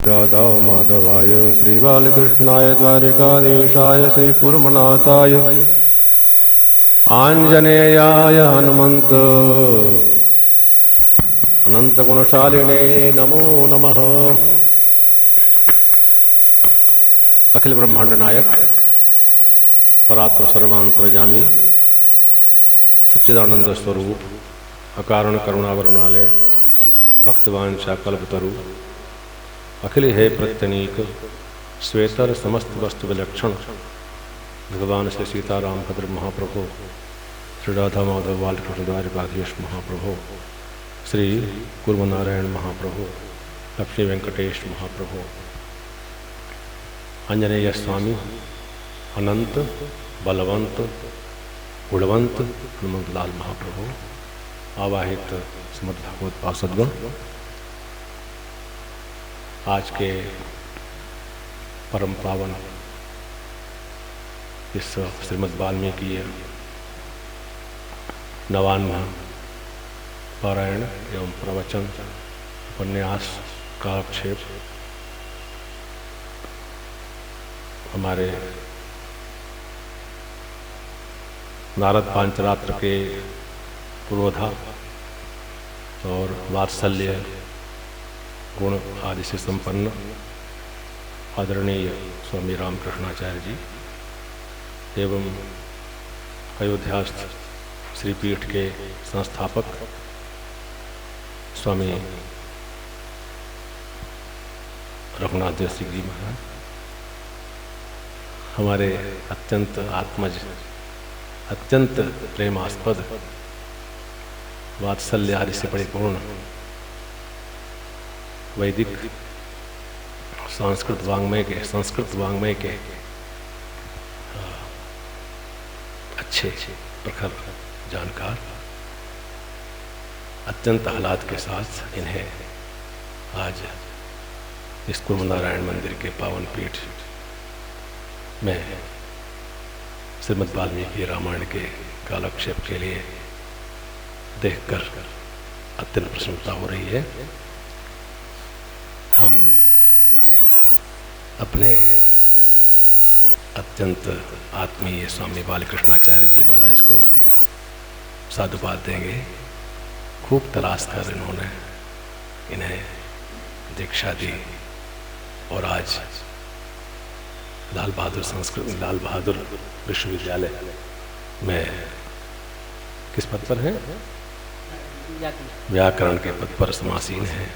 राधा माधवाय श्रीबालकृष्णाय द्वारिकाधीशाय श्रीकूर्मनाथाय आंजनेयाय हनुमंत अनंत गुणशालिने नमो नमः। अखिल ब्रह्मांड नायक परात्पर सर्वांतर्यामी सच्चिदानंद स्वरूप अकारण करुणावरुणालय भक्तवांछा कल्पतरु अखिल हे प्रत्यनीक श्वेतर समस्त वस्तु विलक्षण भगवान श्री सीताराम भद्र महाप्रभु श्री राधा माधव बालकृष्ण द्वारिकाधीश महाप्रभु श्री कुर्मनारायण महाप्रभु लक्ष्मी वेंकटेश महाप्रभु आंजनेय स्वामी अनंत बलवंत गुणवंत हनुमंत लाल महाप्रभु आवाहित श्रीमद् भागवत पार्षदगण, आज के परम पावन इस श्रीमद् वाल्मीकि नवान्ह पारायण एवं प्रवचन उपन्यास कालक्षेप हमारे नारद पांचरात्र के पुरोधा और वात्सल्य गुण आदि से संपन्न आदरणीय स्वामी रामकृष्णाचार्य जी एवं अयोध्यास्थ श्रीपीठ के संस्थापक स्वामी रघुनाथ जोशी जी महाराज, हमारे अत्यंत आत्मज अत्यंत प्रेमास्पद वात्सल्य आदि से परिपूर्ण वैदिक संस्कृत वांग्मय के अच्छे प्रखर जानकार अत्यंत आह्लाद के साथ इन्हें आज इस कुर्मनारायण मंदिर के पावन पीठ में श्रीमद् वाल्मीकि रामायण के कालक्षेप के लिए देखकर अत्यंत प्रसन्नता हो रही है। हम अपने अत्यंत आत्मीय स्वामी बालकृष्णाचार्य जी महाराज को साधुवाद देंगे। खूब तलाश कर इन्होंने इन्हें दीक्षा दी और आज लाल बहादुर विश्वविद्यालय में किस पद पर हैं? व्याकरण के पद पर समासीन हैं।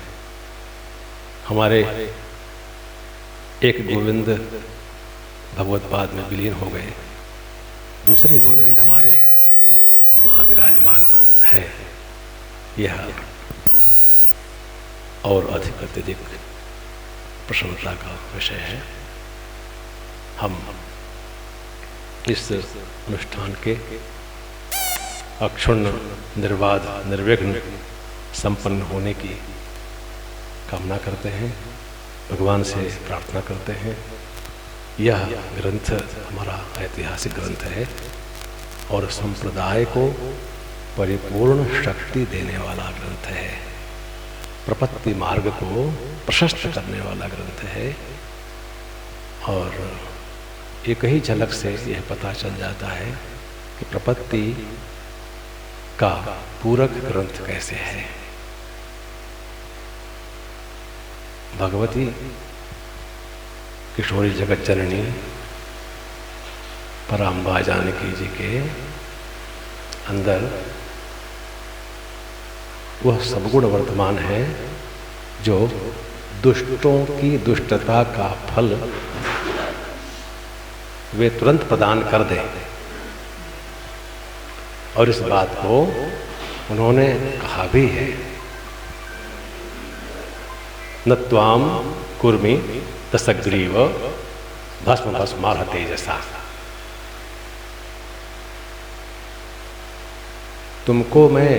हमारे एक गोविंद भगवत पाद में विलीन हो गए, दूसरे गोविंद हमारे वहाँ विराजमान है। यह और अधिक अत्यधिक प्रसन्नता का विषय है। हम इस अनुष्ठान के अक्षुण्ण निर्बाध निर्विघ्न संपन्न होने की कामना करते हैं, भगवान से प्रार्थना करते हैं। यह ग्रंथ हमारा ऐतिहासिक ग्रंथ है और संप्रदाय को परिपूर्ण शक्ति देने वाला ग्रंथ है, प्रपत्ति मार्ग को प्रशस्त करने वाला ग्रंथ है। और एक ही झलक से यह पता चल जाता है कि प्रपत्ति का पूरक ग्रंथ कैसे है। भगवती किशोरी जगत जननी पराम्बा जानकी जी के अंदर वह सद्गुण वर्तमान है जो दुष्टों की दुष्टता का फल वे तुरंत प्रदान कर दें। और इस बात को उन्होंने कहा भी है, न त्वाम कुर्मी तसग्रीव भस्म भस्मार्ह तेजसा। तुमको मैं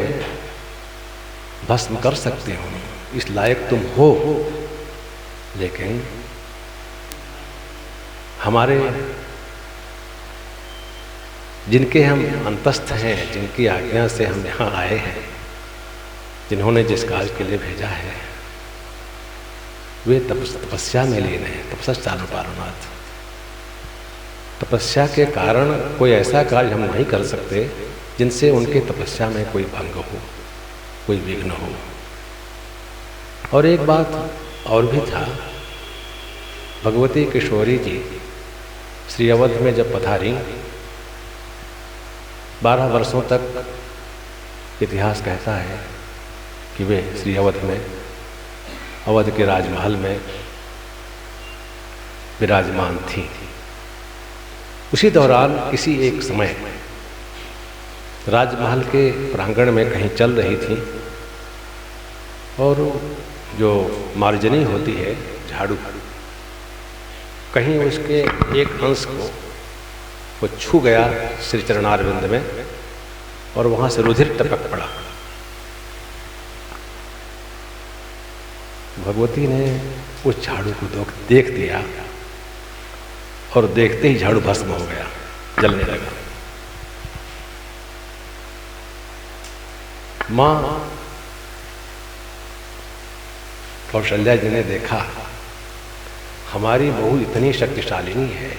भस्म कर सकती हूँ, इस लायक तुम हो, लेकिन हमारे जिनके हम अंतस्थ हैं, जिनकी आज्ञा से हम यहाँ आए हैं, जिन्होंने जिस काज के लिए भेजा है, वे तपस्या में लीन हैं। तपस्या चालू पारनाथ। तपस्या के कारण कोई ऐसा कार्य हम नहीं कर सकते जिनसे उनके तपस्या में कोई भंग हो, कोई विघ्न हो। और एक बात और भी था, भगवती किशोरी जी श्री अवध में जब पधारी, 12 वर्षों तक इतिहास कहता है कि वे श्री अवध में, अवध के राजमहल में विराजमान थी। उसी दौरान किसी एक समय राजमहल के प्रांगण में कहीं चल रही थी और जो मार्जनी होती है, झाड़ू, कहीं उसके एक अंश को वो छू गया श्री चरणारविंद में और वहाँ से रुधिर टपक पड़ा। भगवती ने उस झाड़ू को देख दिया और देखते ही झाड़ू भस्म हो गया, जलने लगा। माँ कौशल्या जी ने देखा हमारी बहू इतनी शक्तिशालिनी है,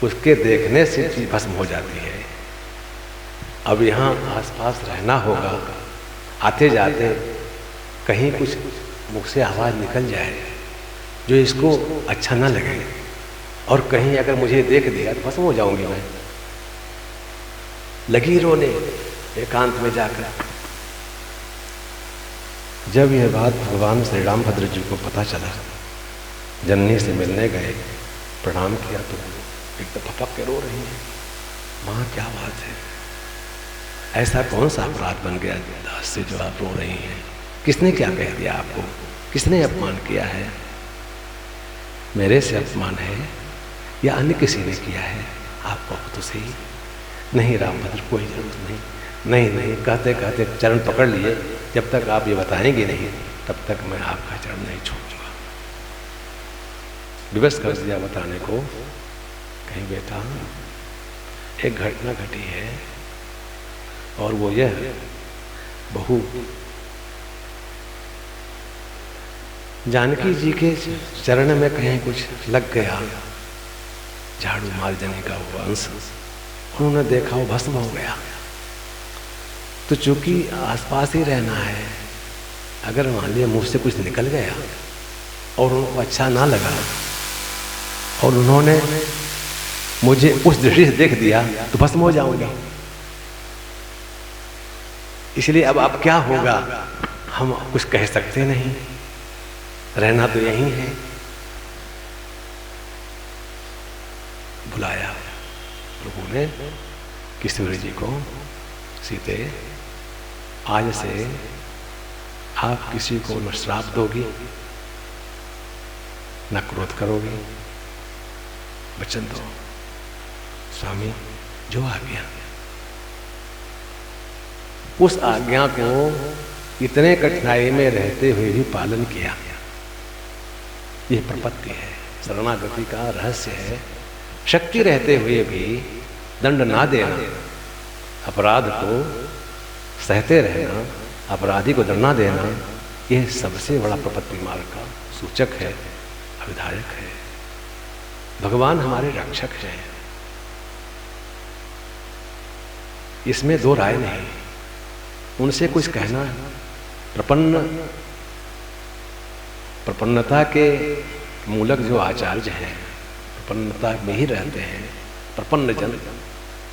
उसके देखने से चीज भस्म हो जाती है। अब यहाँ आसपास रहना होगा, आते जाते कहीं कुछ मुख से आवाज़ निकल जाए जो इसको अच्छा ना लगे, और कहीं अगर मुझे देख दिया तो भस्म हो जाऊंगी मैं। लगी रोने एकांत में जाकर। जब यह बात भगवान श्री रामभद्र जी को पता चला, जननी से मिलने गए, प्रणाम किया तो एकदम फपक के रो रही है। माँ क्या बात है, ऐसा कौन सा अपराध बन गया दास से जो आप रो रही हैं? किसने क्या कह दिया आपको? किसने अपमान किया है? मेरे से अपमान है या अन्य किसी ने किया है? आप कहो तो सही। नहीं रामभद्र, कोई जरूरत नहीं। नहीं नहीं कहते कहते चरण पकड़ लिए, जब तक आप ये बताएंगे नहीं तब तक मैं आपका चरण नहीं छोड़ूंगा। विवश कर दिया बताने को। कहीं बेटा एक घटना घटी है और वो यह, बहू जानकी जी के चरण में कहीं कुछ लग गया, झाड़ू मार्जनी का वो अंश, उन्होंने देखा वो भस्म हो गया। तो चूंकि आसपास ही रहना है, अगर मान लिया मुंह से कुछ निकल गया और उनको अच्छा ना लगा और उन्होंने मुझे उस दृष्टि से देख दिया तो भस्म हो जाऊंगा। इसलिए अब क्या होगा, हम कुछ कह सकते नहीं, रहना तो यही है। बुलाया प्रभु ने किशोरी जी को, सीते आज से आप किसी को न श्राप दोगी न क्रोध करोगी, वचन दो। स्वामी जो आज्ञा। उस आज्ञा को इतने कठिनाई में रहते हुए भी पालन किया। यह प्रपत्ति है, शरणागति का रहस्य है। शक्ति रहते हुए भी दंड ना देना, अपराध को सहते रहना, अपराधी को दंड ना देना, यह सबसे बड़ा प्रपत्ति मार्ग का सूचक है, अविधायक है। भगवान हमारे रक्षक हैं, इसमें दो राय नहीं। उनसे कुछ कहना, प्रपन्नता के मूलक जो आचार्य हैं, प्रपन्नता में ही रहते हैं। प्रपन्न जन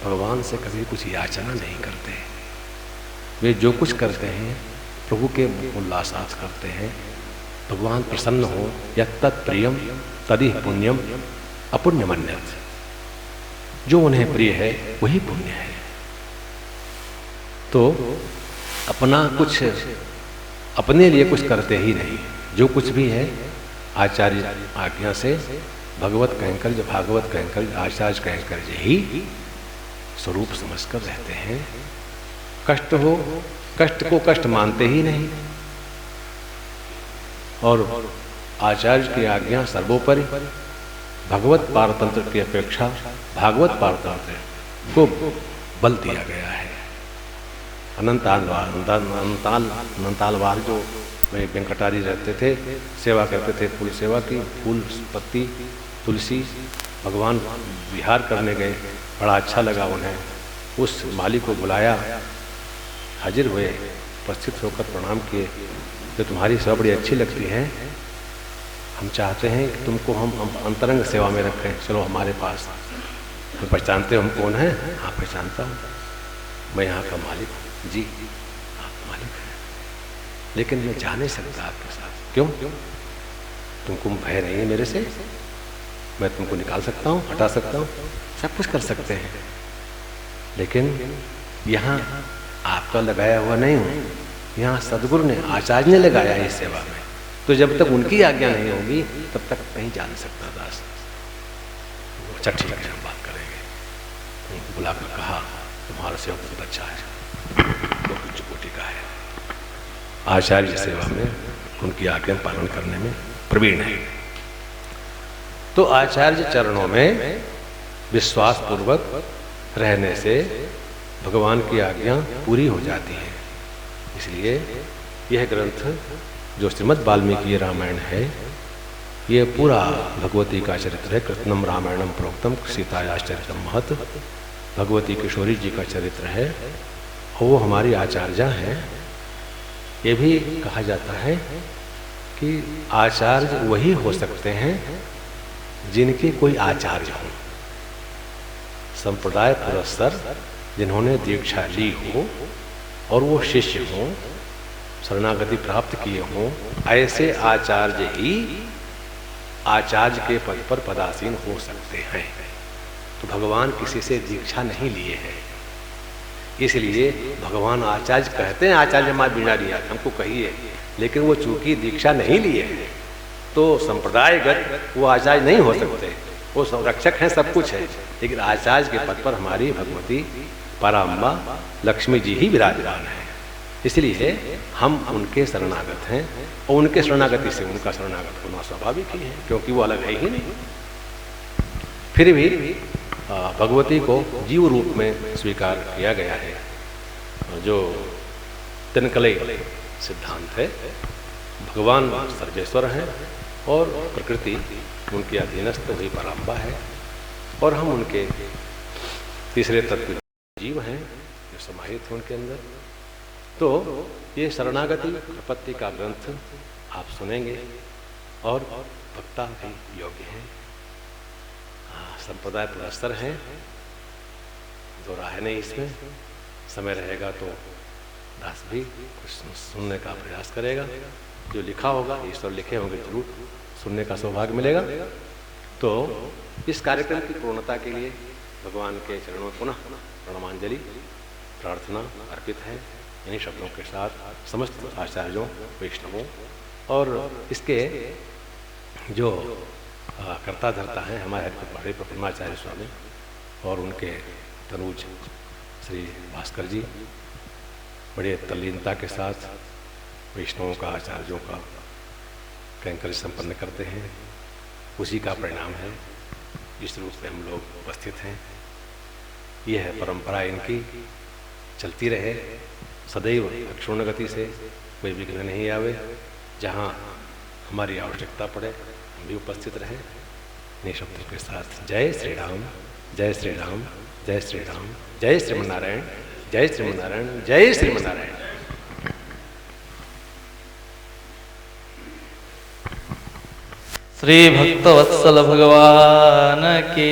भगवान से कभी कुछ याचना नहीं करते। वे जो कुछ करते हैं प्रभु के उल्लासार्थ करते हैं। भगवान प्रसन्न हो, यत् तत्प्रियम तदि पुण्यम अपुण्यमन्यत्। जो उन्हें प्रिय है वही पुण्य है। तो अपना कुछ, अपने लिए कुछ करते ही नहीं। जो कुछ भी है आचार्य आज्ञा से, भगवत कहकर, जो भागवत कहकर, आचार्य कहकर ही स्वरूप समझकर रहते हैं। कष्ट हो, कष्ट को कष्ट मानते ही नहीं, और आचार्य की आज्ञा सर्वोपरि। भगवत पारतंत्र की अपेक्षा भागवत पारतंत्र को बल दिया गया है। अनंतालवार जो वहीं वेंकटारी रहते थे, सेवा करते थे, फूल सेवा की, फूल पत्ती तुलसी। भगवान विहार करने गए, बड़ा अच्छा लगा उन्हें। उस माली को बुलाया, हाजिर हुए, उपस्थित होकर प्रणाम किए। तो तुम्हारी सेवा बड़ी अच्छी लगती है, हम चाहते हैं कि तुमको हम अंतरंग सेवा में रखें, चलो हमारे पास। तुम पहचानते हो हम कौन हैं? हाँ पहचानता हूँ, मैं यहाँ का मालिक हूँ। जी आप मालिक हैं, लेकिन मैं जा नहीं सकता आपके साथ। क्यों? तुमको भय नहीं है मेरे से? मैं तुमको निकाल सकता हूँ, हटा सकता हूँ, सब कुछ कर सकते हैं, लेकिन यहाँ आपका लगाया हुआ नहीं हूँ, यहाँ सदगुरु ने, आचार्य ने लगाया है इस सेवा में। तो जब तक उनकी आज्ञा नहीं होगी तब तक कहीं जा नहीं सकता दास। अच्छा ठीक है, हम बात करेंगे। उनको बुलाकर कहा तुम्हारा सेवा बहुत अच्छा है, बहुत उच्च कोटि का है, आचार्य सेवा में उनकी आज्ञा पालन करने में प्रवीण है। तो आचार्य चरणों में विश्वास पूर्वक रहने से भगवान की आज्ञा पूरी हो जाती है। इसलिए यह ग्रंथ जो श्रीमद् वाल्मीकि रामायण है, ये पूरा भगवती का चरित्र है। कृष्णम रामायणम प्रोक्तम सीतायाश्चरितम महत्, भगवती किशोरी जी का चरित्र है, और वो हमारी आचार्या हैं। ये भी कहा जाता है कि आचार्य वही हो सकते हैं जिनके कोई आचार्य हो, संप्रदाय पुरस्सर जिन्होंने दीक्षा ली हो और वो शिष्य हों, शरणागति प्राप्त किए हों, ऐसे आचार्य ही आचार्य के पद पर पदासीन हो सकते हैं। तो भगवान किसी से दीक्षा नहीं लिए हैं, इसलिए भगवान आचार्य कहते हैं, आचार्य माँ बिना लिया हमको कहिए, लेकिन वो चूंकि दीक्षा नहीं लिए हैं तो संप्रदायगत वो आचार्य नहीं हो सकते। वो संरक्षक हैं, सब कुछ है, लेकिन आचार्य के पद पर हमारी भगवती पराम्बा लक्ष्मी जी ही विराजमान है। इसलिए हम उनके शरणागत हैं, और उनके शरणागति से उनका शरणागत होना स्वाभाविक ही है, क्योंकि वो अलग है ही नहीं। फिर भी भगवती को जीव रूप में स्वीकार किया गया है, जो तिनकलई सिद्धांत है। भगवान सर्वेश्वर हैं और प्रकृति उनके अधीनस्थ हुई पराम्बा है, और हम उनके तीसरे तत्व जीव हैं जो समाहित हैं उनके अंदर। तो ये शरणागति प्रपत्ति का ग्रंथ आप सुनेंगे, और भक्ता भी योग्य हैं, संप्रदाय पुरस्सर हैं, दो राह नहीं इसमें। समय रहेगा तो दास भी कुछ सुनने का प्रयास करेगा, जो लिखा होगा ईश्वर लिखे होंगे जरूर सुनने का सौभाग्य मिलेगा। तो इस कार्यक्रम की पूर्णता के लिए भगवान के चरणों में पुनः प्रणमांजलि प्रार्थना अर्पित है। इन्हीं शब्दों के साथ समस्त आचार्यों, वैष्णवों और इसके जो कर्ता धर्ता हैं हमारे बड़े प्रफुल्लाचार्य स्वामी और उनके तनुज श्री भास्कर जी बड़े तल्लीनता के साथ वैष्णवों का, आचार्यों का कैंकर संपन्न करते हैं। उसी का परिणाम है जिस रूप में हम लोग उपस्थित हैं। यह है परंपरा इनकी, चलती रहे सदैव अक्षुण्ण गति से, कोई विघ्न नहीं आवे। जहाँ हमारी आवश्यकता पड़े हम भी उपस्थित रहें। इन्हीं शब्दों के साथ जय श्री राम, जय श्री राम, जय श्री राम, जय श्रीमन्नारायण, जय श्रीमन्नारायण, जय श्रीमन्नारायण। श्री भक्तवत्सल भगवान की